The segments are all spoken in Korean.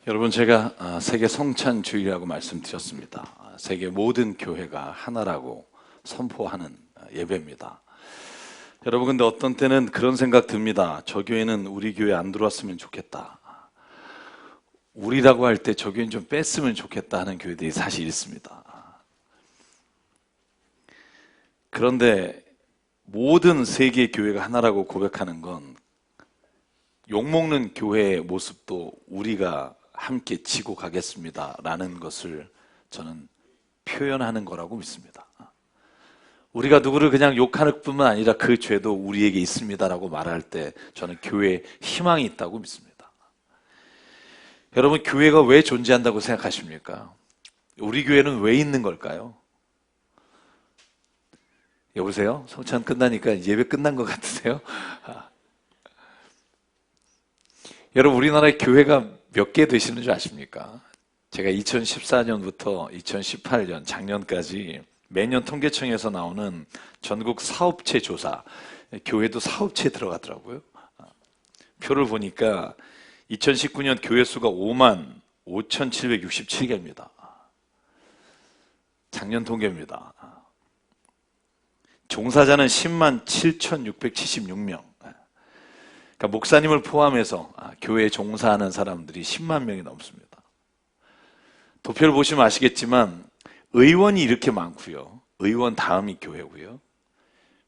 여러분, 제가 세계 성찬주의라고 말씀드렸습니다. 세계 모든 교회가 하나라고 선포하는 예배입니다. 여러분, 근데 어떤 때는 그런 생각 듭니다. 저 교회는 우리 교회 안 들어왔으면 좋겠다. 우리라고 할 때 저 교회는 좀 뺐으면 좋겠다 하는 교회들이 사실 있습니다. 그런데 모든 세계 교회가 하나라고 고백하는 건 욕먹는 교회의 모습도 우리가 함께 지고 가겠습니다 라는 것을 저는 표현하는 거라고 믿습니다. 우리가 누구를 그냥 욕하는 뿐만 아니라 그 죄도 우리에게 있습니다 라고 말할 때 저는 교회에 희망이 있다고 믿습니다. 여러분, 교회가 왜 존재한다고 생각하십니까? 우리 교회는 왜 있는 걸까요? 여보세요? 성찬 끝나니까 예배 끝난 것 같으세요? 여러분, 우리나라의 교회가 몇 개 되시는 줄 아십니까? 제가 2014년부터 2018년 작년까지 매년 통계청에서 나오는 전국 사업체 조사, 교회도 사업체에 들어가더라고요. 표를 보니까 2019년 교회 수가 5만 5,767개입니다. 작년 통계입니다. 종사자는 10만 7,676명. 그러니까 목사님을 포함해서 교회에 종사하는 사람들이 10만 명이 넘습니다. 도표를 보시면 아시겠지만 의원이 이렇게 많고요. 의원 다음이 교회고요.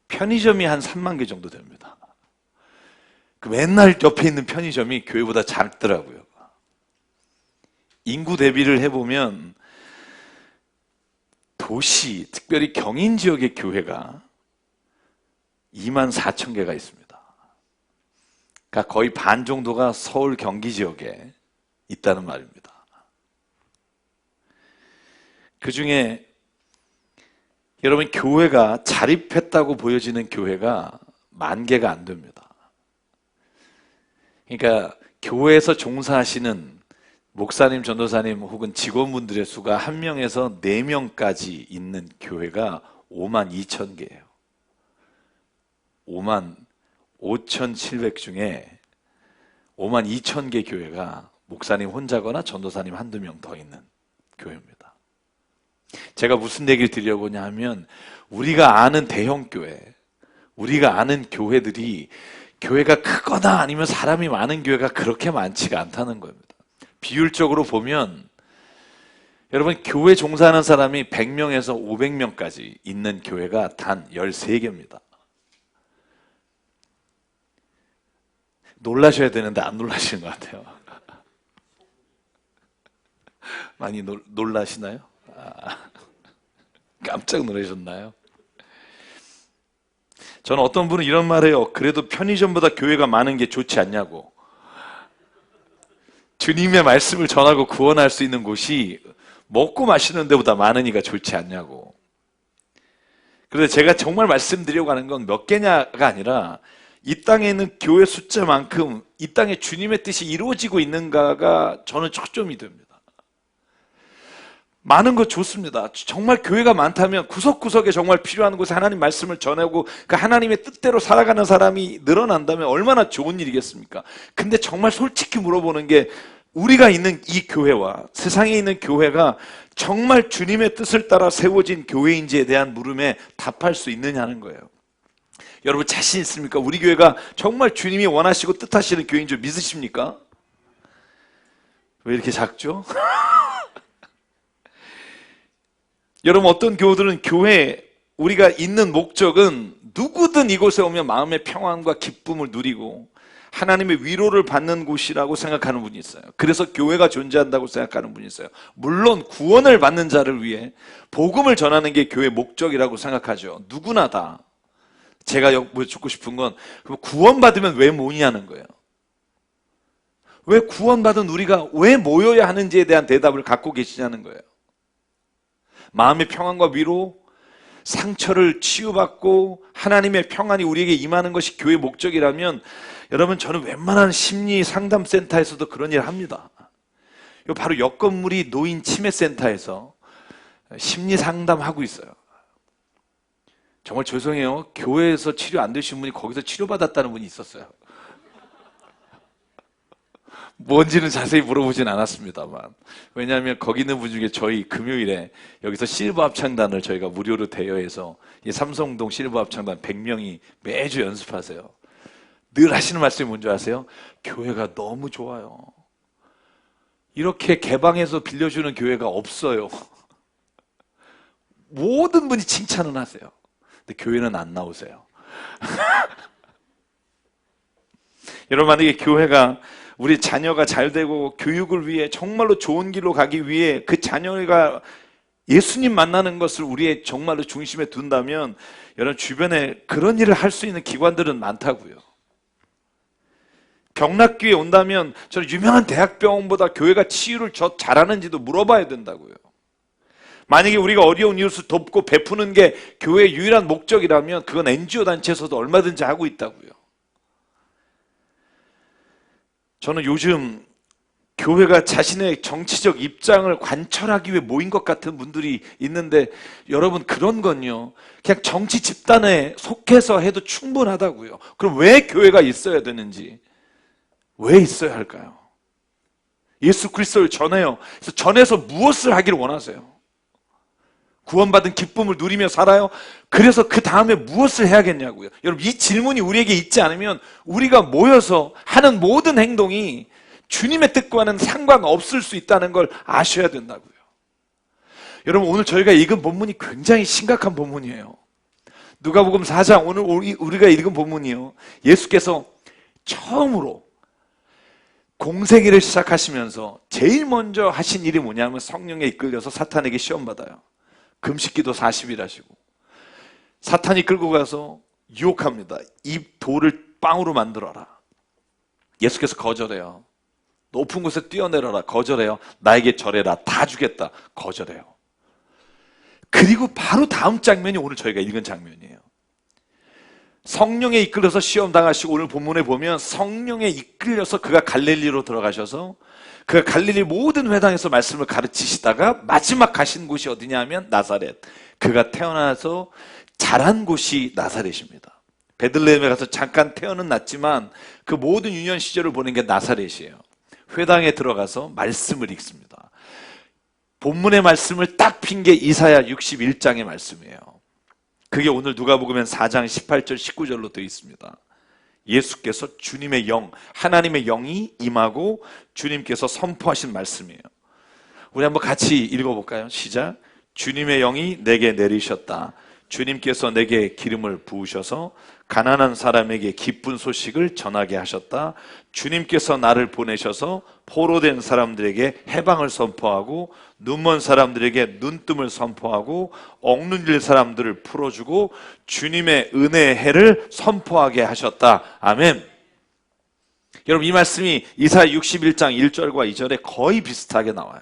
편의점이 한 3만 개 정도 됩니다. 맨날 옆에 있는 편의점이 교회보다 작더라고요. 인구 대비를 해보면 도시, 특별히 경인 지역의 교회가 2만 4천 개가 있습니다. 그러니까 거의 반 정도가 서울 경기 지역에 있다는 말입니다. 그 중에 여러분, 교회가 자립했다고 보여지는 교회가 10,000개가 안 됩니다. 그러니까 교회에서 종사하시는 목사님, 전도사님 혹은 직원분들의 수가 1명에서 4명까지 있는 교회가 5만 2천 개예요. 5만 5,700 중에 5만 2천 개 교회가 목사님 혼자거나 전도사님 한두 명 더 있는 교회입니다. 제가 무슨 얘기를 드리려고 하냐면 우리가 아는 대형 교회, 우리가 아는 교회들이 교회가 크거나 아니면 사람이 많은 교회가 그렇게 많지가 않다는 겁니다. 비율적으로 보면 여러분, 교회 종사하는 사람이 100명에서 500명까지 있는 교회가 단 13개입니다. 놀라셔야 되는데 안 놀라시는 것 같아요. 많이 놀라시나요? 깜짝 놀라셨나요? 저는 어떤 분은 이런 말 해요. 그래도 편의점보다 교회가 많은 게 좋지 않냐고. 주님의 말씀을 전하고 구원할 수 있는 곳이 먹고 마시는 데보다 많으니까 좋지 않냐고. 그래서 제가 정말 말씀드리려고 하는 건 몇 개냐가 아니라 이 땅에 있는 교회 숫자만큼 이 땅에 주님의 뜻이 이루어지고 있는가가 저는 초점이 됩니다. 많은 거 좋습니다. 정말 교회가 많다면 구석구석에 정말 필요한 곳에 하나님 말씀을 전하고 그 하나님의 뜻대로 살아가는 사람이 늘어난다면 얼마나 좋은 일이겠습니까? 근데 정말 솔직히 물어보는 게 우리가 있는 이 교회와 세상에 있는 교회가 정말 주님의 뜻을 따라 세워진 교회인지에 대한 물음에 답할 수 있느냐는 거예요. 여러분, 자신 있습니까? 우리 교회가 정말 주님이 원하시고 뜻하시는 교회인 줄 믿으십니까? 왜 이렇게 작죠? 여러분, 어떤 교우들은 교회 우리가 있는 목적은 누구든 이곳에 오면 마음의 평안과 기쁨을 누리고 하나님의 위로를 받는 곳이라고 생각하는 분이 있어요. 그래서 교회가 존재한다고 생각하는 분이 있어요. 물론 구원을 받는 자를 위해 복음을 전하는 게 교회의 목적이라고 생각하죠. 누구나 다. 제가 여쭙고 싶은 건 구원받으면 왜 모이냐는 거예요. 왜 구원받은 우리가 왜 모여야 하는지에 대한 대답을 갖고 계시냐는 거예요. 마음의 평안과 위로, 상처를 치유받고 하나님의 평안이 우리에게 임하는 것이 교회의 목적이라면 여러분, 저는 웬만한 심리 상담센터에서도 그런 일을 합니다. 이거 바로 옆 건물이 노인 치매센터에서 심리 상담하고 있어요. 정말 죄송해요. 교회에서 치료 안 되신 분이 거기서 치료받았다는 분이 있었어요. 뭔지는 자세히 물어보진 않았습니다만, 왜냐하면 거기 있는 분 중에 저희 금요일에 여기서 실버 합창단을 저희가 무료로 대여해서 이 삼성동 실버 합창단 100명이 매주 연습하세요. 늘 하시는 말씀이 뭔지 아세요? 교회가 너무 좋아요. 이렇게 개방해서 빌려주는 교회가 없어요. 모든 분이 칭찬은 하세요. 근데 교회는 안 나오세요. 여러분, 만약에 교회가 우리 자녀가 잘 되고 교육을 위해 정말로 좋은 길로 가기 위해 그 자녀가 예수님 만나는 것을 우리의 정말로 중심에 둔다면 여러분, 주변에 그런 일을 할 수 있는 기관들은 많다고요. 병낫기에 온다면 저는 유명한 대학병원보다 교회가 치유를 더 잘하는지도 물어봐야 된다고요. 만약에 우리가 어려운 이웃을 돕고 베푸는 게 교회의 유일한 목적이라면 그건 NGO 단체에서도 얼마든지 하고 있다고요. 저는 요즘 교회가 자신의 정치적 입장을 관철하기 위해 모인 것 같은 분들이 있는데, 여러분, 그런 건요, 그냥 정치 집단에 속해서 해도 충분하다고요. 그럼 왜 교회가 있어야 되는지, 왜 있어야 할까요? 예수 그리스도를 전해요. 그래서 전해서 무엇을 하기를 원하세요? 구원받은 기쁨을 누리며 살아요? 그래서 그 다음에 무엇을 해야겠냐고요. 여러분, 이 질문이 우리에게 있지 않으면 우리가 모여서 하는 모든 행동이 주님의 뜻과는 상관없을 수 있다는 걸 아셔야 된다고요. 여러분, 오늘 저희가 읽은 본문이 굉장히 심각한 본문이에요. 누가복음 4장, 오늘 우리가 읽은 본문이요, 예수께서 처음으로 공생애를 시작하시면서 제일 먼저 하신 일이 뭐냐면 성령에 이끌려서 사탄에게 시험받아요. 금식기도 40일 하시고 사탄이 끌고 가서 유혹합니다. 이 돌을 빵으로 만들어라. 예수께서 거절해요. 높은 곳에 뛰어내려라. 거절해요. 나에게 절해라. 다 주겠다. 거절해요. 그리고 바로 다음 장면이 오늘 저희가 읽은 장면이에요. 성령에 이끌려서 시험 당하시고, 오늘 본문에 보면 성령에 이끌려서 그가 갈릴리로 들어가셔서 그가 갈릴리 모든 회당에서 말씀을 가르치시다가 마지막 가신 곳이 어디냐 하면 나사렛. 그가 태어나서 자란 곳이 나사렛입니다. 베들레헴에 가서 잠깐 태어는 났지만 그 모든 유년 시절을 보낸 게 나사렛이에요. 회당에 들어가서 말씀을 읽습니다. 본문의 말씀을 딱 핀 게 이사야 61장의 말씀이에요. 그게 오늘 누가복음 4장 18절 19절로 되어 있습니다. 예수께서 주님의 영, 하나님의 영이 임하고 주님께서 선포하신 말씀이에요. 우리 한번 같이 읽어볼까요? 시작. 주님의 영이 내게 내리셨다. 주님께서 내게 기름을 부으셔서 가난한 사람에게 기쁜 소식을 전하게 하셨다. 주님께서 나를 보내셔서 포로된 사람들에게 해방을 선포하고 눈먼 사람들에게 눈뜸을 선포하고 억눌릴 사람들을 풀어주고 주님의 은혜의 해를 선포하게 하셨다. 아멘. 여러분, 이 말씀이 이사야 61장 1절과 2절에 거의 비슷하게 나와요.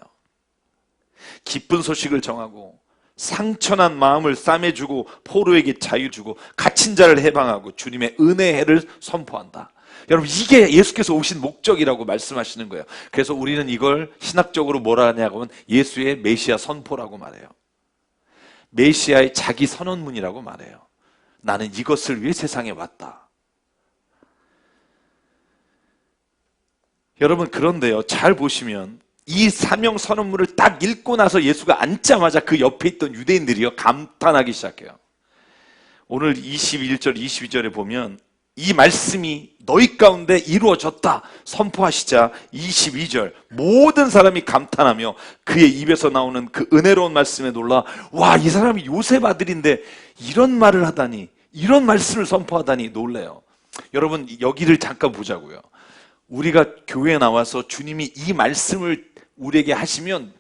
기쁜 소식을 정하고 상처난 마음을 싸매주고 포로에게 자유 주고 갇힌 자를 해방하고 주님의 은혜의 해를 선포한다. 여러분, 이게 예수께서 오신 목적이라고 말씀하시는 거예요. 그래서 우리는 이걸 신학적으로 뭐라 하냐고 하면 예수의 메시아 선포라고 말해요. 메시아의 자기 선언문이라고 말해요. 나는 이것을 위해 세상에 왔다. 여러분, 그런데요, 잘 보시면 이 사명 선언문을 딱 읽고 나서 예수가 앉자마자 그 옆에 있던 유대인들이요, 감탄하기 시작해요. 오늘 21절 22절에 보면 이 말씀이 너희 가운데 이루어졌다 선포하시자 22절 모든 사람이 감탄하며 그의 입에서 나오는 그 은혜로운 말씀에 놀라, 와, 이 사람이 요셉 아들인데 이런 말을 하다니, 이런 말씀을 선포하다니 놀래요. 여러분, 여기를 잠깐 보자고요. 우리가 교회에 나와서 주님이 이 말씀을 우리에게 하시면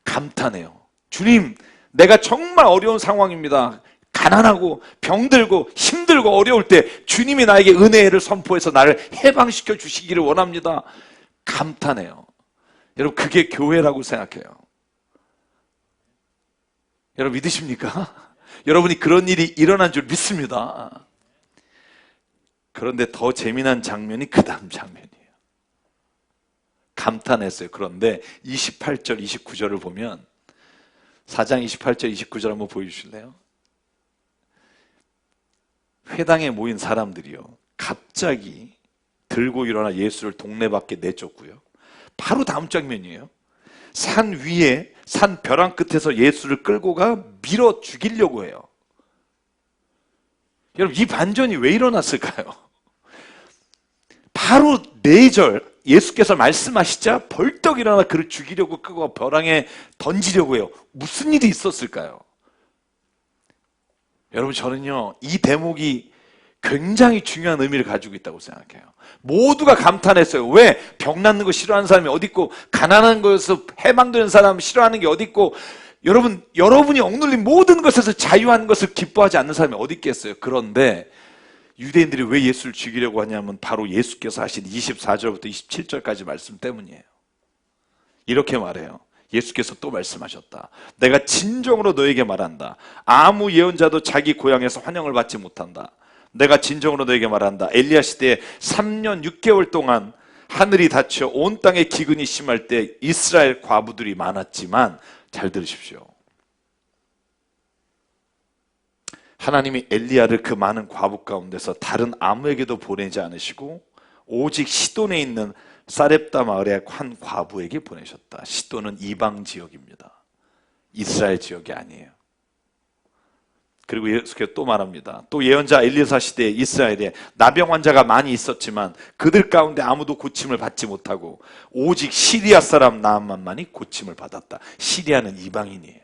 감탄해요. 주님, 내가 정말 어려운 상황입니다. 가난하고 병들고 힘들고 어려울 때 주님이 나에게 은혜를 선포해서 나를 해방시켜 주시기를 원합니다. 감탄해요. 여러분, 그게 교회라고 생각해요. 여러분, 믿으십니까? 여러분이 그런 일이 일어난 줄 믿습니다. 그런데 더 재미난 장면이 그 다음 장면이에요. 감탄했어요. 그런데 28절 29절을 보면, 4장 28절 29절 한번 보여주실래요? 회당에 모인 사람들이요, 갑자기 들고 일어나 예수를 동네 밖에 내쫓고요, 바로 다음 장면이에요. 산 위에 산 벼랑 끝에서 예수를 끌고 가 밀어 죽이려고 해요. 여러분, 이 반전이 왜 일어났을까요? 바로 4절 예수께서 말씀하시자 벌떡 일어나 그를 죽이려고 끌고 벼랑에 던지려고 해요. 무슨 일이 있었을까요? 여러분, 저는요 이 대목이 굉장히 중요한 의미를 가지고 있다고 생각해요. 모두가 감탄했어요. 왜? 병 낫는 거 싫어하는 사람이 어디 있고, 가난한 것에서 해방되는 사람 싫어하는 게 어디 있고, 여러분이 억눌린 모든 것에서 자유한 것을 기뻐하지 않는 사람이 어디 있겠어요? 그런데 유대인들이 왜 예수를 죽이려고 하냐면 바로 예수께서 하신 24절부터 27절까지 말씀 때문이에요. 이렇게 말해요. 예수께서 또 말씀하셨다. 내가 진정으로 너에게 말한다. 아무 예언자도 자기 고향에서 환영을 받지 못한다. 내가 진정으로 너에게 말한다. 엘리야 시대에 3년 6개월 동안 하늘이 닫혀 온 땅에 기근이 심할 때 이스라엘 과부들이 많았지만, 잘 들으십시오. 하나님이 엘리야를 그 많은 과부 가운데서 다른 아무에게도 보내지 않으시고 오직 시돈에 있는 사렙다 마을의 한 과부에게 보내셨다. 시돈은 이방 지역입니다. 이스라엘 지역이 아니에요. 그리고 예수께서 또 말합니다. 또 예언자 엘리사 시대에 이스라엘에 나병 환자가 많이 있었지만 그들 가운데 아무도 고침을 받지 못하고 오직 시리아 사람 나암만이 고침을 받았다. 시리아는 이방인이에요.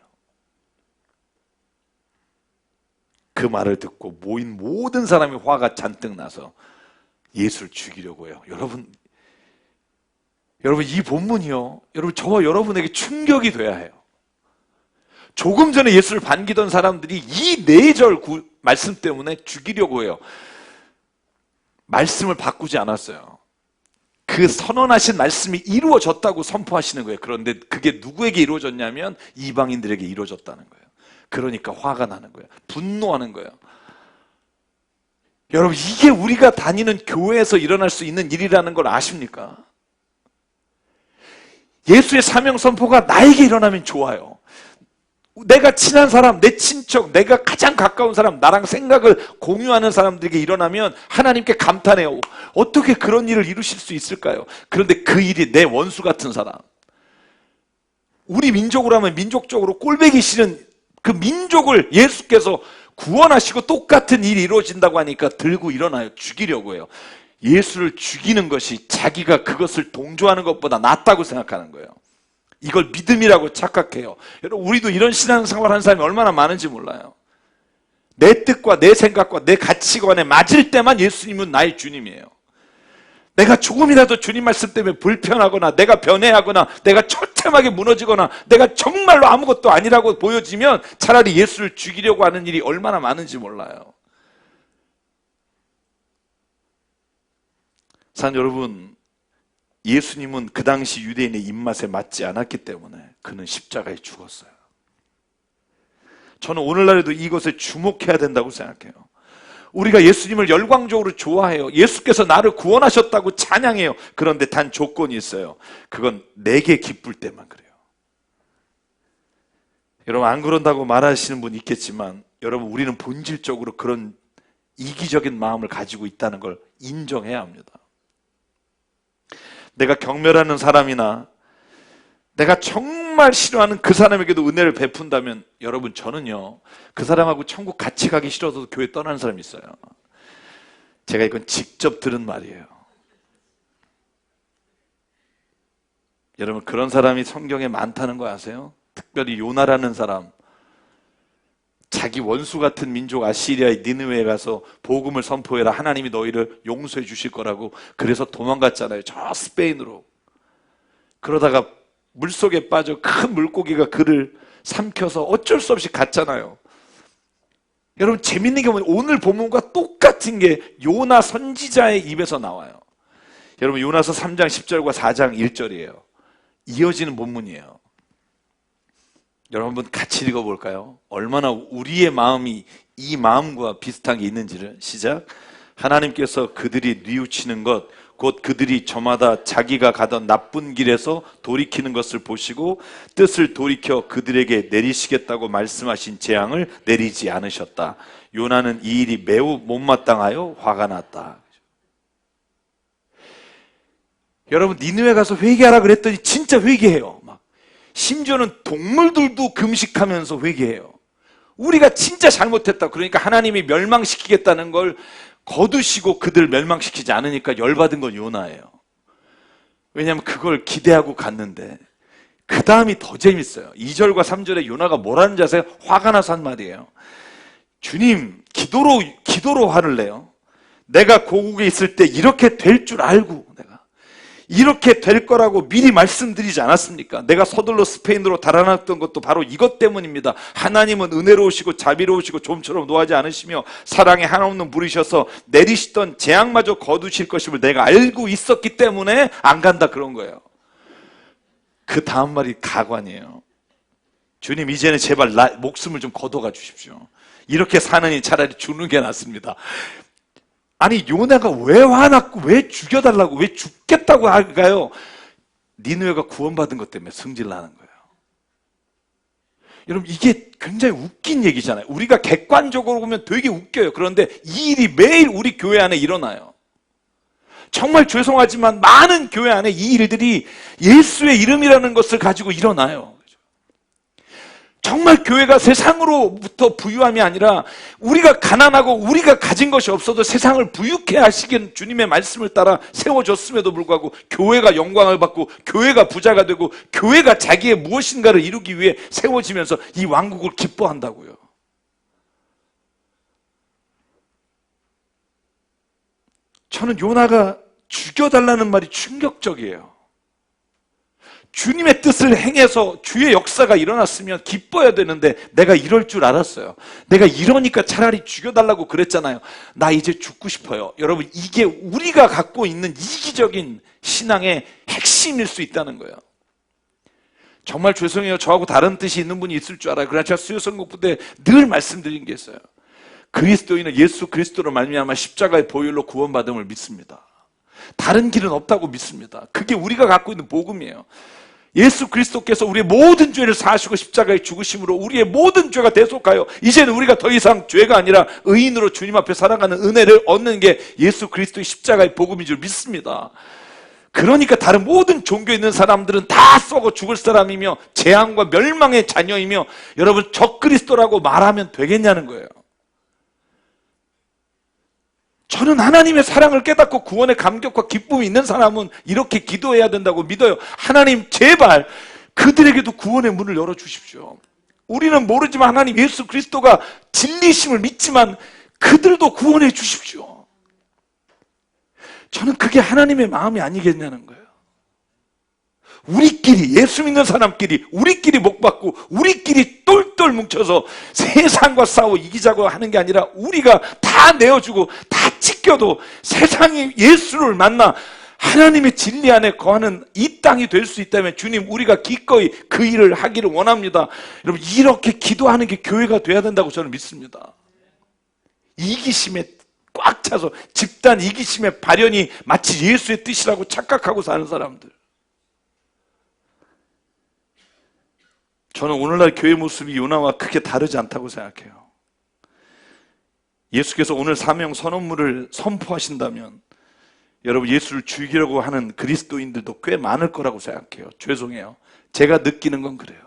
그 말을 듣고 모인 모든 사람이 화가 잔뜩 나서 예수를 죽이려고 해요. 여러분 이 본문이요, 여러분 저와 여러분에게 충격이 돼야 해요. 조금 전에 예수를 반기던 사람들이 이 4절 말씀 때문에 죽이려고 해요. 말씀을 바꾸지 않았어요. 그 선언하신 말씀이 이루어졌다고 선포하시는 거예요. 그런데 그게 누구에게 이루어졌냐면 이방인들에게 이루어졌다는 거예요. 그러니까 화가 나는 거예요. 분노하는 거예요. 여러분, 이게 우리가 다니는 교회에서 일어날 수 있는 일이라는 걸 아십니까? 예수의 사명 선포가 나에게 일어나면 좋아요. 내가 친한 사람, 내 친척, 내가 가장 가까운 사람, 나랑 생각을 공유하는 사람들에게 일어나면 하나님께 감탄해요. 어떻게 그런 일을 이루실 수 있을까요? 그런데 그 일이 내 원수 같은 사람, 우리 민족으로 하면 민족적으로 꼴보기 싫은 그 민족을 예수께서 구원하시고 똑같은 일이 이루어진다고 하니까 들고 일어나요. 죽이려고 해요. 예수를 죽이는 것이 자기가 그것을 동조하는 것보다 낫다고 생각하는 거예요. 이걸 믿음이라고 착각해요. 여러분, 우리도 이런 신앙생활 하는 사람이 얼마나 많은지 몰라요. 내 뜻과 내 생각과 내 가치관에 맞을 때만 예수님은 나의 주님이에요. 내가 조금이라도 주님 말씀 때문에 불편하거나 내가 변해하거나 내가 처참하게 무너지거나 내가 정말로 아무것도 아니라고 보여지면 차라리 예수를 죽이려고 하는 일이 얼마나 많은지 몰라요. 사랑하는 여러분, 예수님은 그 당시 유대인의 입맛에 맞지 않았기 때문에 그는 십자가에 죽었어요. 저는 오늘날에도 이것에 주목해야 된다고 생각해요. 우리가 예수님을 열광적으로 좋아해요. 예수께서 나를 구원하셨다고 찬양해요. 그런데 단 조건이 있어요. 그건 내게 기쁠 때만 그래요. 여러분, 안 그런다고 말하시는 분 있겠지만 여러분, 우리는 본질적으로 그런 이기적인 마음을 가지고 있다는 걸 인정해야 합니다. 내가 경멸하는 사람이나 내가 정말 싫어하는 그 사람에게도 은혜를 베푼다면 여러분, 저는요 그 사람하고 천국 같이 가기 싫어서 교회 떠나는 사람이 있어요. 제가 이건 직접 들은 말이에요. 여러분, 그런 사람이 성경에 많다는 거 아세요? 특별히 요나라는 사람, 자기 원수 같은 민족 아시리아의 니느웨에 가서 복음을 선포해라, 하나님이 너희를 용서해 주실 거라고, 그래서 도망갔잖아요. 저 스페인으로. 그러다가 물속에 빠져 큰 물고기가 그를 삼켜서 어쩔 수 없이 갔잖아요. 여러분, 재밌는 게 뭐냐면 오늘 본문과 똑같은 게 요나 선지자의 입에서 나와요. 여러분, 요나서 3장 10절과 4장 1절이에요. 이어지는 본문이에요. 여러분, 같이 읽어볼까요? 얼마나 우리의 마음이 이 마음과 비슷한 게 있는지를. 시작. 하나님께서 그들이 뉘우치는 것, 곧 그들이 저마다 자기가 가던 나쁜 길에서 돌이키는 것을 보시고 뜻을 돌이켜 그들에게 내리시겠다고 말씀하신 재앙을 내리지 않으셨다. 요나는 이 일이 매우 못마땅하여 화가 났다. 여러분, 니느웨 가서 회개하라 그랬더니 진짜 회개해요. 막 심지어는 동물들도 금식하면서 회개해요. 우리가 진짜 잘못했다. 그러니까 하나님이 멸망시키겠다는 걸 거두시고 그들 멸망시키지 않으니까 열받은 건 요나예요. 왜냐하면 그걸 기대하고 갔는데 그 다음이 더 재밌어요. 2절과 3절에 요나가 뭐라는지 아세요? 화가 나서 한 말이에요. 주님, 기도로 화를 내요. 내가 고국에 있을 때 이렇게 될 줄 알고 내가 이렇게 될 거라고 미리 말씀드리지 않았습니까? 내가 서둘러 스페인으로 달아났던 것도 바로 이것 때문입니다. 하나님은 은혜로우시고 자비로우시고 좀처럼 노하지 않으시며 사랑에 한없는 부리셔서 내리시던 재앙마저 거두실 것임을 내가 알고 있었기 때문에 안 간다, 그런 거예요. 그 다음 말이 가관이에요. 주님, 이제는 제발 목숨을 좀 거둬가 주십시오. 이렇게 사느니 차라리 죽는 게 낫습니다. 아니, 요나가 왜 화났고 왜 죽여달라고 왜 죽겠다고 할까요? 니느웨가 구원받은 것 때문에 승질나는 거예요. 여러분, 이게 굉장히 웃긴 얘기잖아요. 우리가 객관적으로 보면 되게 웃겨요. 그런데 이 일이 매일 우리 교회 안에 일어나요. 정말 죄송하지만 많은 교회 안에 이 일들이 예수의 이름이라는 것을 가지고 일어나요. 정말 교회가 세상으로부터 부유함이 아니라 우리가 가난하고 우리가 가진 것이 없어도 세상을 부유케 하시긴 주님의 말씀을 따라 세워졌음에도 불구하고 교회가 영광을 받고 교회가 부자가 되고 교회가 자기의 무엇인가를 이루기 위해 세워지면서 이 왕국을 기뻐한다고요. 저는 요나가 죽여달라는 말이 충격적이에요. 주님의 뜻을 행해서 주의 역사가 일어났으면 기뻐야 되는데 내가 이럴 줄 알았어요. 내가 이러니까 차라리 죽여달라고 그랬잖아요. 나 이제 죽고 싶어요. 여러분, 이게 우리가 갖고 있는 이기적인 신앙의 핵심일 수 있다는 거예요. 정말 죄송해요. 저하고 다른 뜻이 있는 분이 있을 줄 알아요. 그러나 제가 수요선곡부 때 늘 말씀드린 게 있어요. 그리스도인은 예수 그리스도로 말미암아 십자가의 보혈로 구원받음을 믿습니다. 다른 길은 없다고 믿습니다. 그게 우리가 갖고 있는 복음이에요. 예수 그리스도께서 우리의 모든 죄를 사하시고 십자가에 죽으심으로 우리의 모든 죄가 대속하여 이제는 우리가 더 이상 죄가 아니라 의인으로 주님 앞에 살아가는 은혜를 얻는 게 예수 그리스도의 십자가의 복음인 줄 믿습니다. 그러니까 다른 모든 종교에 있는 사람들은 다 썩어 죽을 사람이며 재앙과 멸망의 자녀이며 여러분, 적그리스도라고 말하면 되겠냐는 거예요. 저는 하나님의 사랑을 깨닫고 구원의 감격과 기쁨이 있는 사람은 이렇게 기도해야 된다고 믿어요. 하나님, 제발 그들에게도 구원의 문을 열어주십시오. 우리는 모르지만 하나님 예수 그리스도가 진리심을 믿지만 그들도 구원해 주십시오. 저는 그게 하나님의 마음이 아니겠냐는 거예요. 우리끼리, 예수 믿는 사람끼리 우리끼리 목받고 우리끼리 똘똘 뭉쳐서 세상과 싸워 이기자고 하는 게 아니라 우리가 다 내어주고 다 찢겨도 세상이 예수를 만나 하나님의 진리 안에 거하는 이 땅이 될 수 있다면 주님, 우리가 기꺼이 그 일을 하기를 원합니다. 여러분, 이렇게 기도하는 게 교회가 돼야 된다고 저는 믿습니다. 이기심에 꽉 차서 집단 이기심의 발현이 마치 예수의 뜻이라고 착각하고 사는 사람들. 저는 오늘날 교회 모습이 요나와 크게 다르지 않다고 생각해요. 예수께서 오늘 사명 선언문을 선포하신다면 여러분, 예수를 죽이려고 하는 그리스도인들도 꽤 많을 거라고 생각해요. 죄송해요. 제가 느끼는 건 그래요.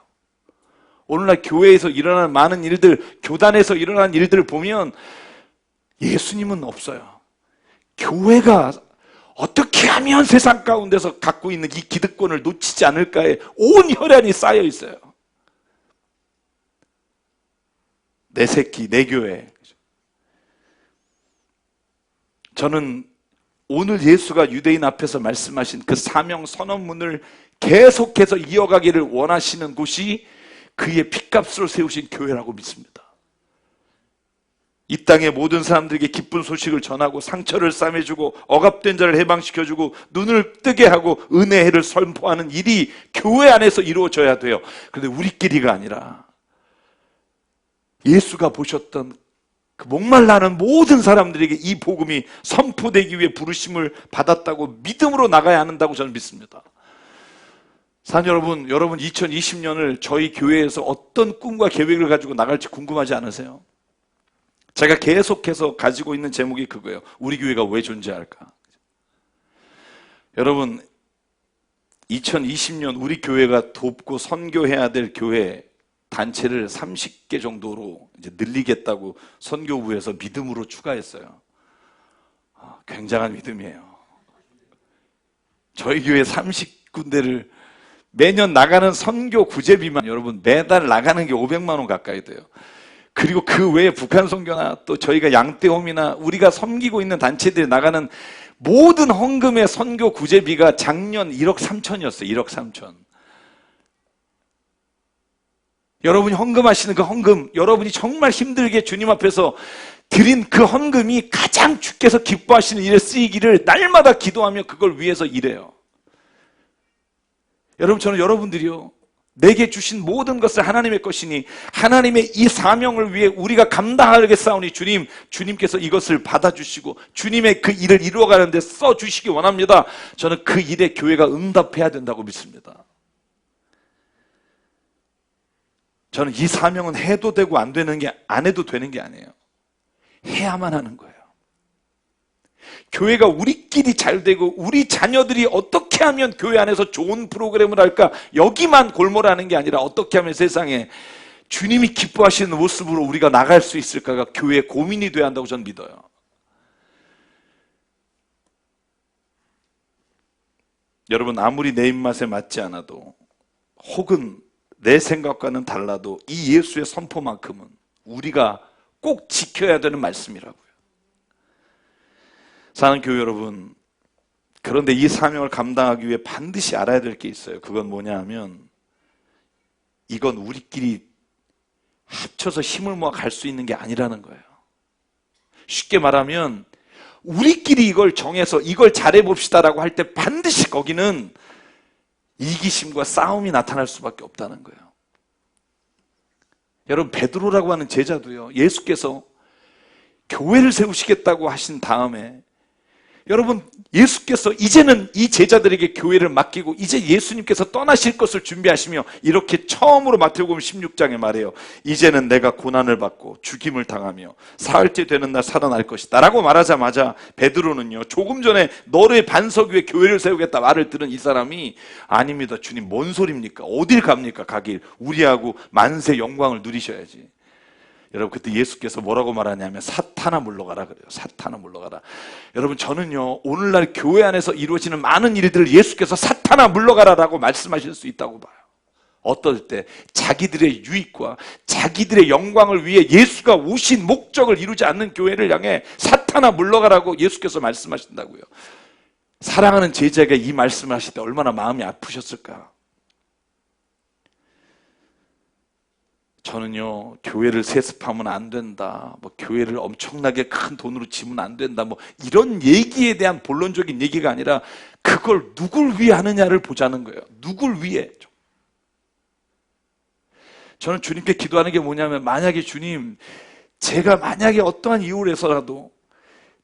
오늘날 교회에서 일어나는 많은 일들, 교단에서 일어나는 일들을 보면 예수님은 없어요. 교회가 어떻게 하면 세상 가운데서 갖고 있는 이 기득권을 놓치지 않을까에 온 혈안이 쌓여 있어요. 내 새끼, 내 교회. 저는 오늘 예수가 유대인 앞에서 말씀하신 그 사명 선언문을 계속해서 이어가기를 원하시는 곳이 그의 핏값으로 세우신 교회라고 믿습니다. 이 땅의 모든 사람들에게 기쁜 소식을 전하고 상처를 싸매주고 억압된 자를 해방시켜주고 눈을 뜨게 하고 은혜의 해를 선포하는 일이 교회 안에서 이루어져야 돼요. 그런데 우리끼리가 아니라 예수가 보셨던 그 목말라하는 모든 사람들에게 이 복음이 선포되기 위해 부르심을 받았다고 믿음으로 나가야 한다고 저는 믿습니다. 사랑하는 여러분 2020년을 저희 교회에서 어떤 꿈과 계획을 가지고 나갈지 궁금하지 않으세요? 제가 계속해서 가지고 있는 제목이 그거예요. 우리 교회가 왜 존재할까? 여러분, 2020년 우리 교회가 돕고 선교해야 될 교회 단체를 30개 정도로 이제 늘리겠다고 선교부에서 믿음으로 추가했어요. 굉장한 믿음이에요. 저희 교회 30군데를 매년 나가는 선교 구제비만 여러분 매달 나가는 게 500만 원 가까이 돼요. 그리고 그 외에 북한 선교나 또 저희가 양떼홈이나 우리가 섬기고 있는 단체들이 나가는 모든 헌금의 선교 구제비가 작년 1억 3천이었어요. 1억 3천. 여러분이 헌금하시는 그 헌금, 여러분이 정말 힘들게 주님 앞에서 드린 그 헌금이 가장 주께서 기뻐하시는 일에 쓰이기를 날마다 기도하며 그걸 위해서 일해요. 여러분, 저는 여러분들이요, 내게 주신 모든 것을 하나님의 것이니 하나님의 이 사명을 위해 우리가 감당하겠사오니 주님께서 이것을 받아주시고 주님의 그 일을 이루어가는 데 써주시기 원합니다. 저는 그 일에 교회가 응답해야 된다고 믿습니다. 저는 이 사명은 해도 되고 안 해도 되는 게 아니에요. 해야만 하는 거예요. 교회가 우리끼리 잘 되고 우리 자녀들이 어떻게 하면 교회 안에서 좋은 프로그램을 할까 여기만 골몰하는 게 아니라 어떻게 하면 세상에 주님이 기뻐하시는 모습으로 우리가 나갈 수 있을까가 교회의 고민이 돼야 한다고 저는 믿어요. 여러분, 아무리 내 입맛에 맞지 않아도 혹은 내 생각과는 달라도 이 예수의 선포만큼은 우리가 꼭 지켜야 되는 말씀이라고요. 사는 교회 여러분, 그런데 이 사명을 감당하기 위해 반드시 알아야 될 게 있어요. 그건 뭐냐 하면 이건 우리끼리 합쳐서 힘을 모아 갈 수 있는 게 아니라는 거예요. 쉽게 말하면 우리끼리 이걸 정해서 이걸 잘해봅시다라고 할 때 반드시 거기는 이기심과 싸움이 나타날 수밖에 없다는 거예요. 여러분, 베드로라고 하는 제자도요, 예수께서 교회를 세우시겠다고 하신 다음에 여러분, 예수께서 이제는 이 제자들에게 교회를 맡기고 이제 예수님께서 떠나실 것을 준비하시며 이렇게 처음으로 마태복음 16장에 말해요. 이제는 내가 고난을 받고 죽임을 당하며 사흘째 되는 날 살아날 것이다 라고 말하자마자 베드로는요, 조금 전에 너의 반석 위에 교회를 세우겠다 말을 들은 이 사람이 아닙니다 주님, 뭔 소리입니까? 어딜 갑니까? 가길 우리하고 만세 영광을 누리셔야지. 여러분, 그때 예수께서 뭐라고 말하냐면 사탄아 물러가라 그래요. 사탄아 물러가라. 여러분, 저는요, 오늘날 교회 안에서 이루어지는 많은 일들을 예수께서 사탄아 물러가라라고 말씀하실 수 있다고 봐요. 어떨 때 자기들의 유익과 자기들의 영광을 위해 예수가 오신 목적을 이루지 않는 교회를 향해 사탄아 물러가라고 예수께서 말씀하신다고요. 사랑하는 제자가 이 말씀을 하실 때 얼마나 마음이 아프셨을까. 저는요, 교회를 세습하면 안 된다, 뭐 교회를 엄청나게 큰 돈으로 지면 안 된다, 뭐 이런 얘기에 대한 본론적인 얘기가 아니라 그걸 누굴 위해 하느냐를 보자는 거예요. 누굴 위해. 저는 주님께 기도하는 게 뭐냐면, 만약에 주님, 제가 만약에 어떠한 이유로 해서라도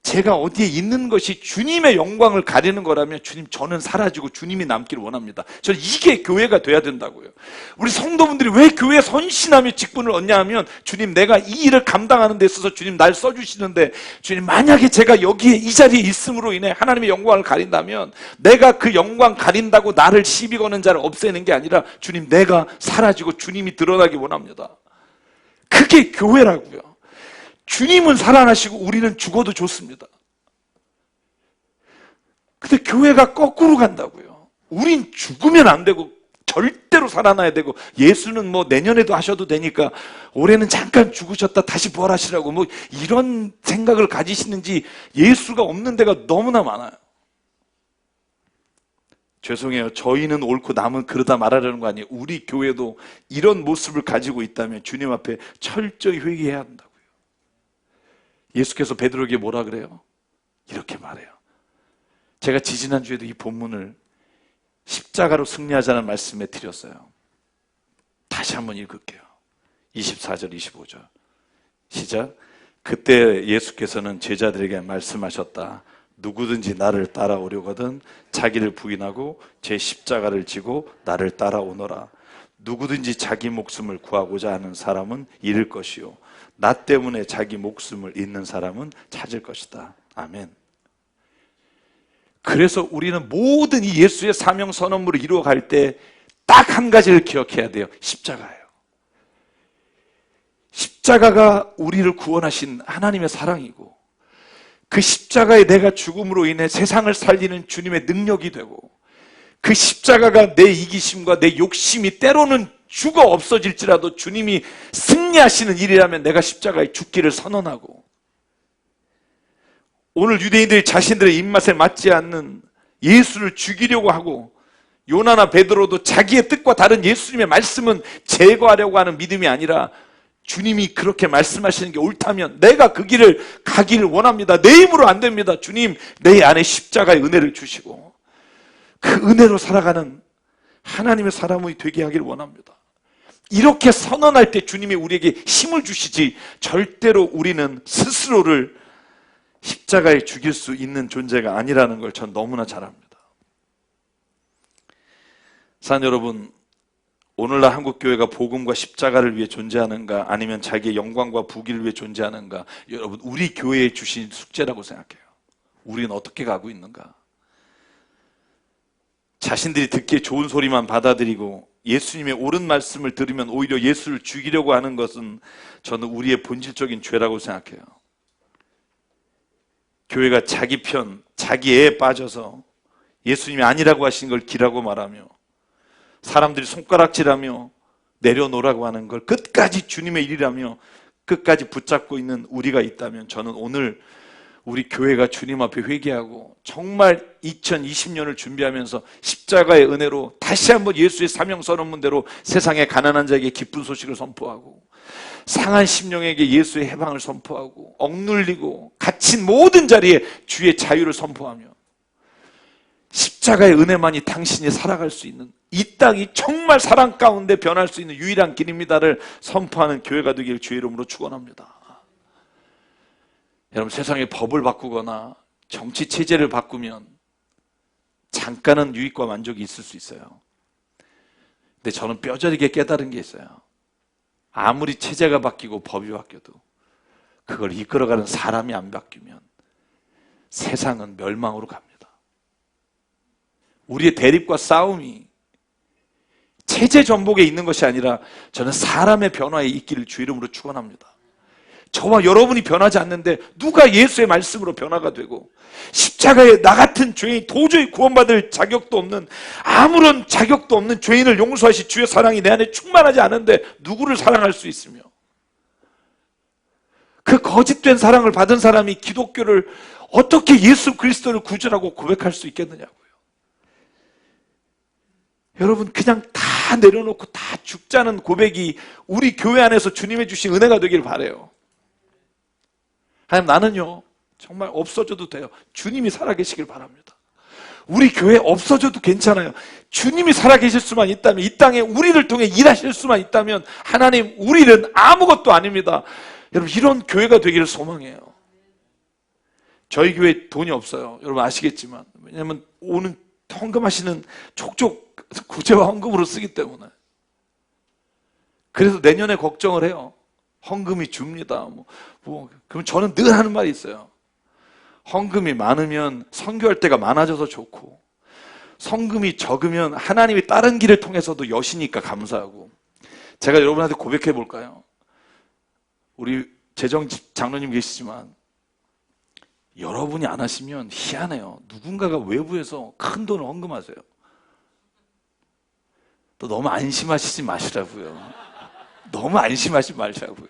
제가 어디에 있는 것이 주님의 영광을 가리는 거라면 주님, 저는 사라지고 주님이 남기를 원합니다. 저는 이게 교회가 돼야 된다고요. 우리 성도분들이 왜 교회에 선신하며 직분을 얻냐 하면, 주님, 내가 이 일을 감당하는 데 있어서 주님 날 써주시는데 주님, 만약에 제가 여기에 이 자리에 있음으로 인해 하나님의 영광을 가린다면 내가 그 영광 가린다고 나를 시비 거는 자를 없애는 게 아니라 주님, 내가 사라지고 주님이 드러나기 원합니다. 그게 교회라고요. 주님은 살아나시고 우리는 죽어도 좋습니다. 근데 교회가 거꾸로 간다고요. 우린 죽으면 안 되고 절대로 살아나야 되고, 예수는 뭐 내년에도 하셔도 되니까 올해는 잠깐 죽으셨다 다시 부활하시라고, 뭐 이런 생각을 가지시는지 예수가 없는 데가 너무나 많아요. 죄송해요. 저희는 옳고 남은 그러다 말하려는 거 아니에요. 우리 교회도 이런 모습을 가지고 있다면 주님 앞에 철저히 회개해야 한다고요. 예수께서 베드로에게 뭐라 그래요? 이렇게 말해요. 제가 지지난주에도 이 본문을 십자가로 승리하자는 말씀에 드렸어요. 다시 한번 읽을게요. 24절 25절 시작. 그때 예수께서는 제자들에게 말씀하셨다. 누구든지 나를 따라오려거든 자기를 부인하고 제 십자가를 지고 나를 따라오너라. 누구든지 자기 목숨을 구하고자 하는 사람은 잃을 것이요, 나 때문에 자기 목숨을 잃는 사람은 찾을 것이다. 아멘. 그래서 우리는 모든 이 예수의 사명 선언물을 이루어갈 때 딱 한 가지를 기억해야 돼요. 십자가예요. 십자가가 우리를 구원하신 하나님의 사랑이고, 그 십자가에 내가 죽음으로 인해 세상을 살리는 주님의 능력이 되고, 그 십자가가 내 이기심과 내 욕심이 때로는 죽어 없어질지라도 주님이 승리하시는 일이라면 내가 십자가에 죽기를 선언하고, 오늘 유대인들이 자신들의 입맛에 맞지 않는 예수를 죽이려고 하고, 요나나 베드로도 자기의 뜻과 다른 예수님의 말씀은 제거하려고 하는 믿음이 아니라 주님이 그렇게 말씀하시는 게 옳다면 내가 그 길을 가기를 원합니다. 내 힘으로 안 됩니다. 주님, 내 안에 십자가의 은혜를 주시고 그 은혜로 살아가는 하나님의 사람이 되게 하기를 원합니다. 이렇게 선언할 때 주님이 우리에게 힘을 주시지, 절대로 우리는 스스로를 십자가에 죽일 수 있는 존재가 아니라는 걸 전 너무나 잘 압니다. 사랑하는 여러분, 오늘날 한국교회가 복음과 십자가를 위해 존재하는가, 아니면 자기의 영광과 부귀를 위해 존재하는가, 여러분, 우리 교회에 주신 숙제라고 생각해요. 우리는 어떻게 가고 있는가? 자신들이 듣기에 좋은 소리만 받아들이고 예수님의 옳은 말씀을 들으면 오히려 예수를 죽이려고 하는 것은 저는 우리의 본질적인 죄라고 생각해요. 교회가 자기 편, 자기 애에 빠져서 예수님이 아니라고 하신 걸 기라고 말하며, 사람들이 손가락질하며 내려놓으라고 하는 걸 끝까지 주님의 일이라며 끝까지 붙잡고 있는 우리가 있다면, 저는 오늘 우리 교회가 주님 앞에 회개하고 정말 2020년을 준비하면서 십자가의 은혜로 다시 한번 예수의 사명 선언문대로 세상의 가난한 자에게 기쁜 소식을 선포하고, 상한 심령에게 예수의 해방을 선포하고, 억눌리고 갇힌 모든 자리에 주의 자유를 선포하며, 십자가의 은혜만이 당신이 살아갈 수 있는, 이 땅이 정말 사랑 가운데 변할 수 있는 유일한 길입니다를 선포하는 교회가 되기를 주의 이름으로 축원합니다. 여러분, 세상의 법을 바꾸거나 정치 체제를 바꾸면 잠깐은 유익과 만족이 있을 수 있어요. 근데 저는 뼈저리게 깨달은 게 있어요. 아무리 체제가 바뀌고 법이 바뀌어도 그걸 이끌어가는 사람이 안 바뀌면 세상은 멸망으로 갑니다. 우리의 대립과 싸움이 체제 전복에 있는 것이 아니라 저는 사람의 변화에 있기를 주 이름으로 축원합니다. 저와 여러분이 변하지 않는데 누가 예수의 말씀으로 변화가 되고, 십자가에 나 같은 죄인, 도저히 구원받을 자격도 없는, 아무런 자격도 없는 죄인을 용서하시 주의 사랑이 내 안에 충만하지 않은데 누구를 사랑할 수 있으며, 그 거짓된 사랑을 받은 사람이 기독교를 어떻게 예수 그리스도를 구주라고 고백할 수 있겠느냐고요. 여러분, 그냥 다 내려놓고 다 죽자는 고백이 우리 교회 안에서 주님의 주신 은혜가 되길 바라요. 하나님, 나는요 정말 없어져도 돼요. 주님이 살아계시길 바랍니다. 우리 교회 없어져도 괜찮아요. 주님이 살아계실 수만 있다면, 이 땅에 우리를 통해 일하실 수만 있다면, 하나님, 우리는 아무것도 아닙니다. 여러분, 이런 교회가 되기를 소망해요. 저희 교회 돈이 없어요. 여러분 아시겠지만, 왜냐하면 오는 헌금하시는 족족 구제와 헌금으로 쓰기 때문에. 그래서 내년에 걱정을 해요. 헌금이 줍니다. 그럼 저는 늘 하는 말이 있어요. 헌금이 많으면 선교할 때가 많아져서 좋고, 헌금이 적으면 하나님이 다른 길을 통해서도 여시니까 감사하고. 제가 여러분한테 고백해 볼까요? 우리 재정 장로님 계시지만 여러분이 안 하시면 희한해요. 누군가가 외부에서 큰 돈을 헌금하세요. 또 너무 안심하시지 마시라고요. 너무 안심하지 말자고요.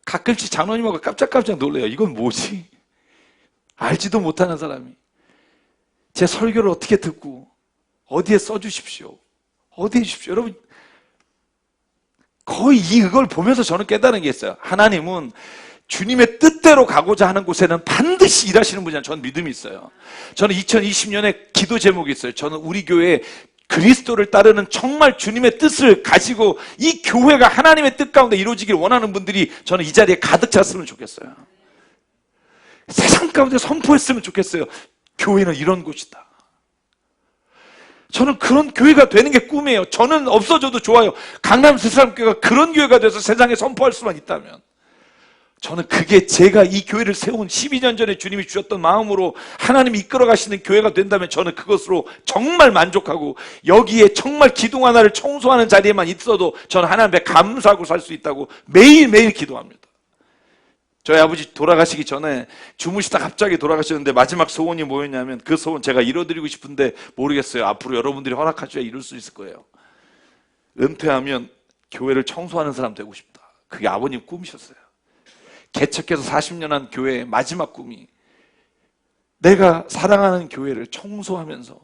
가끔씩 장로님하고 깜짝깜짝 놀래요. 이건 뭐지? 알지도 못하는 사람이 제 설교를 어떻게 듣고 어디에 써주십시오, 어디에 주십시오. 여러분, 거의 이걸 보면서 저는 깨달은 게 있어요. 하나님은 주님의 뜻대로 가고자 하는 곳에는 반드시 일하시는 분이라는 저는 믿음이 있어요. 저는 2020년에 기도 제목이 있어요. 저는 우리 교회에 그리스도를 따르는 정말 주님의 뜻을 가지고 이 교회가 하나님의 뜻 가운데 이루어지길 원하는 분들이 저는 이 자리에 가득 찼으면 좋겠어요. 세상 가운데 선포했으면 좋겠어요. 교회는 이런 곳이다. 저는 그런 교회가 되는 게 꿈이에요. 저는 없어져도 좋아요. 강남 새사람교회가 그런 교회가 돼서 세상에 선포할 수만 있다면. 저는 그게 제가 이 교회를 세운 12년 전에 주님이 주셨던 마음으로 하나님이 이끌어 가시는 교회가 된다면 저는 그것으로 정말 만족하고 여기에 정말 기둥 하나를 청소하는 자리에만 있어도 저는 하나님 앞에 감사하고 살 수 있다고 매일매일 기도합니다. 저희 아버지 돌아가시기 전에 주무시다 갑자기 돌아가셨는데 마지막 소원이 뭐였냐면, 그 소원 제가 이뤄드리고 싶은데 모르겠어요. 앞으로 여러분들이 허락하셔야 이룰 수 있을 거예요. 은퇴하면 교회를 청소하는 사람 되고 싶다. 그게 아버님 꿈이셨어요. 개척해서 40년 한 교회의 마지막 꿈이 내가 사랑하는 교회를 청소하면서,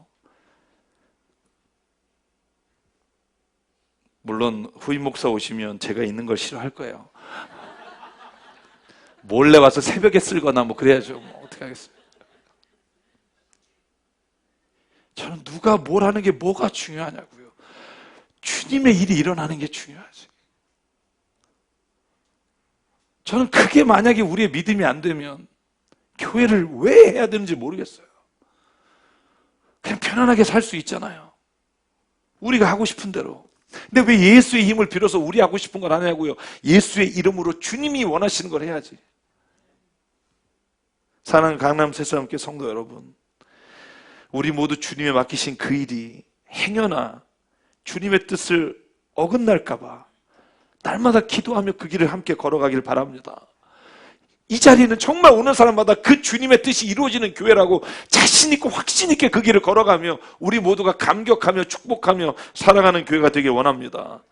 물론 후임 목사 오시면 제가 있는 걸 싫어할 거예요. 몰래 와서 새벽에 쓸거나 뭐 그래야죠. 뭐 어떻게 하겠어요. 저는 누가 뭘 하는 게 뭐가 중요하냐고요. 주님의 일이 일어나는 게 중요하지. 저는 그게 만약에 우리의 믿음이 안 되면 교회를 왜 해야 되는지 모르겠어요. 그냥 편안하게 살 수 있잖아요. 우리가 하고 싶은 대로. 근데 왜 예수의 힘을 빌어서 우리 하고 싶은 걸 안 하냐고요. 예수의 이름으로 주님이 원하시는 걸 해야지. 사랑하는 강남 새사람께 성도 여러분, 우리 모두 주님에 맡기신 그 일이 행여나 주님의 뜻을 어긋날까 봐 날마다 기도하며 그 길을 함께 걸어가길 바랍니다. 이 자리는 정말 오는 사람마다 그 주님의 뜻이 이루어지는 교회라고 자신 있고 확신 있게 그 길을 걸어가며 우리 모두가 감격하며 축복하며 살아가는 교회가 되길 원합니다.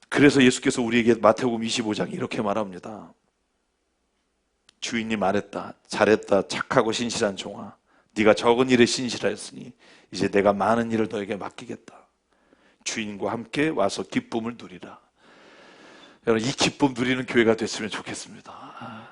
그래서 예수께서 우리에게 마태복음 25장에 이렇게 말합니다. 주인이 말했다. 잘했다. 착하고 신실한 종아. 네가 적은 일에 신실하였으니 이제 내가 많은 일을 너에게 맡기겠다. 주인과 함께 와서 기쁨을 누리라. 여러분, 이 기쁨 누리는 교회가 됐으면 좋겠습니다.